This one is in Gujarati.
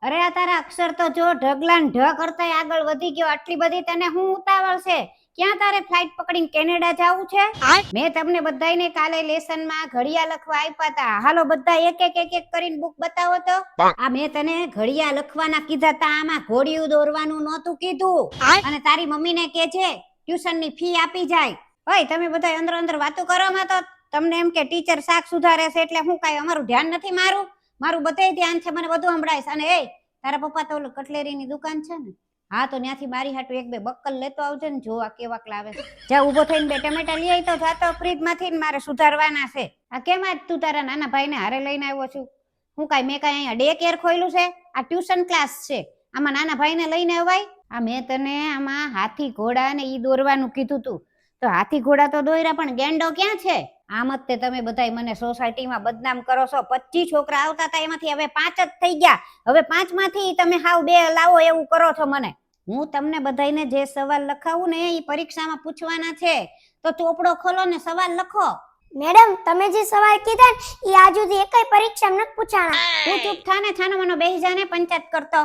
અરે આ તારા અક્ષર તો જો ઢગલા ને ઢ કરતા આગળ વધી ગયો. આટલી બધી તને હું ઉતાવળ છે? ક્યાં તારે ફ્લાઇટ પકડીને કેનેડા જાવું છે? મેં તમને બધાયને કાલે લેસનમાં ઘડિયા લખવા આપ્યા હતા. હાલો બધા એક એક એક એક કરીને બુક બતાવો તો. આ મેં તને ઘડિયા લખવાના કીધા તા, આમાં ઘોડિયું દોરવાનું નહોતું કીધું. અને તારી મમ્મીને કહેજે ટ્યુશન ની ફી આપી જાય. ઓય તમે બધા અંદર અંદર વાતો કરવામાં તો તમને એમ કે ટીચર શાક સુધારે છે એટલે હું કાઈ અમારું ધ્યાન નથી? મારું બધે ધ્યાન છે, મને બધું સંભળાય છે. અને એ તારા પપ્પા તો ઓલું કટલેરીની દુકાન છે ને, હા તો ત્યાંથી મારી હાટુ એક બે બક્કલ લેતો આવજે ને, જોવા કેવાક લાવે. જા ઊભો થઈને બે ટમેટા લઈ આવી તો જાતો ફ્રીજ માંથી ને મારે સુધારવાના છે. આ કેમ આજ તું તારા નાના ભાઈને હારે લઈને આવ્યો છું? હું કાઈ મેં કાઈ અહીંયા ડે કેર ખોલ્યું છે? આ ટ્યુશન ક્લાસ છે, આમાં નાના ભાઈને લઈને અવાય? આ મેં તને આમાં હાથી ઘોડા ને ઈ દોરવાનું કીધું તું, તો હાથી ઘોડા તો દોર્યા, પણ ગેંડો ક્યાં છે? આમ જ તે તમે બધાય મને સોસાયટીમાં બદનામ કરો છો. 25 છોકરા આવતા હતા, એમાંથી હવે 5 જ થઈ ગયા. હવે 5 માંથી તમે હાવ 2 લાવો એવું કરો છો મને. હું તમને બધાયને જે સવાલ લખાવું ને એ પરીક્ષામાં પૂછવાના છે, તો ચોપડો ખોલો ને સવાલ લખો. મેડમ તમે જે સવાલ કીધા ને એ આજ સુધી એકય પરીક્ષામાં નથી પૂછાણા. તું ચૂપ થા ને, છાનો માનો બેહી જા ને પંચાયત કરતો.